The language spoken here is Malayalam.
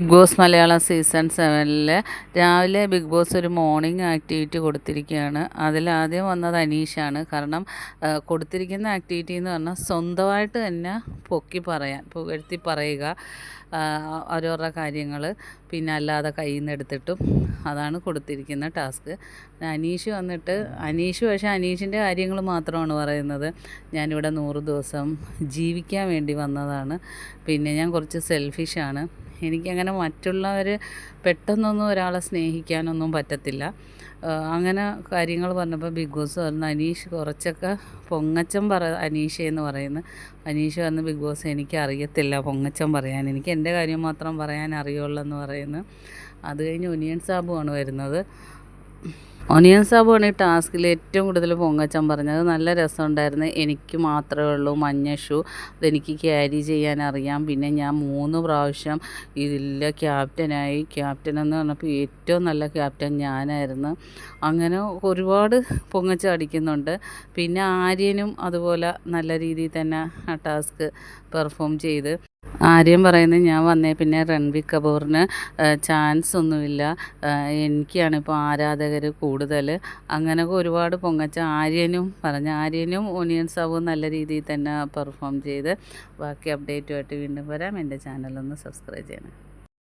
ബിഗ് ബോസ് മലയാളം സീസൺ 7 രാവിലെ ബിഗ് ബോസ് ഒരു മോർണിംഗ് ആക്ടിവിറ്റി കൊടുത്തിരിക്കുകയാണ്. അതിലാദ്യം വന്നത് അനീഷാണ്. കാരണം കൊടുത്തിരിക്കുന്ന ആക്ടിവിറ്റി എന്ന് പറഞ്ഞാൽ സ്വന്തമായിട്ട് തന്നെ പുകഴ്ത്തി പറയുക, ഓരോരോ കാര്യങ്ങൾ, പിന്നെ അല്ലാതെ കയ്യിൽ നിന്ന് എടുത്തിട്ടും, അതാണ് കൊടുത്തിരിക്കുന്ന ടാസ്ക്. അനീഷ് പക്ഷേ അനീഷിൻ്റെ കാര്യങ്ങൾ മാത്രമാണ് പറയുന്നത്. ഞാനിവിടെ 100 ദിവസം ജീവിക്കാൻ വേണ്ടി വന്നതാണ്, പിന്നെ ഞാൻ കുറച്ച് സെൽഫിഷാണ്, എനിക്കങ്ങനെ മറ്റുള്ളവർ പെട്ടെന്നൊന്നും ഒരാളെ സ്നേഹിക്കാനൊന്നും പറ്റത്തില്ല. അങ്ങനെ കാര്യങ്ങൾ പറഞ്ഞപ്പോൾ ബിഗ് ബോസ് പറഞ്ഞു, അനീഷ് കുറച്ചൊക്കെ പൊങ്ങച്ചം അനീഷ് എന്ന് പറയുന്നു. അനീഷ് പറഞ്ഞു, ബിഗ് ബോസ് എനിക്കറിയത്തില്ല പൊങ്ങച്ചം പറയാൻ, എനിക്ക് എൻ്റെ കാര്യം മാത്രം പറയാൻ അറിയുള്ളൂ എന്ന് പറയുന്നു. അത് കഴിഞ്ഞ് ഒനിയൻ സാബുവാണ് വരുന്നത്. ഒനിയൻ സാബുവാണ് ഈ ടാസ്കിൽ ഏറ്റവും കൂടുതൽ പൊങ്ങച്ചം പറഞ്ഞത്. നല്ല രസമുണ്ടായിരുന്നു. എനിക്ക് മാത്രമേ ഉള്ളൂ മഞ്ഞ ഷൂ, അതെനിക്ക് ക്യാരി ചെയ്യാൻ അറിയാം, പിന്നെ ഞാൻ 3 പ്രാവശ്യം ഇതിലെ ക്യാപ്റ്റനായി, ക്യാപ്റ്റൻ എന്ന് പറഞ്ഞപ്പോൾ ഏറ്റവും നല്ല ക്യാപ്റ്റൻ ഞാനായിരുന്നു. അങ്ങനെ ഒരുപാട് പൊങ്ങച്ചം അടിക്കുന്നുണ്ട്. പിന്നെ ആര്യനും അതുപോലെ നല്ല രീതിയിൽ തന്നെ ആ ടാസ്ക് പെർഫോം ചെയ്ത്. ആര്യം പറയുന്നത്, ഞാൻ വന്നേ പിന്നെ രൺബീർ കപൂറിന് ചാൻസ് ഒന്നുമില്ല, എനിക്കാണിപ്പോൾ ആരാധകർ കൂടുതൽ. അങ്ങനെയൊക്കെ ഒരുപാട് പൊങ്ങച്ച ആര്യനും ഒനിയൻ സാബുവും നല്ല രീതിയിൽ തന്നെ പെർഫോം ചെയ്ത്. ബാക്കി അപ്ഡേറ്റുമായിട്ട് വീണ്ടും വരാം. എൻ്റെ ചാനലൊന്ന് സബ്സ്ക്രൈബ് ചെയ്യണം.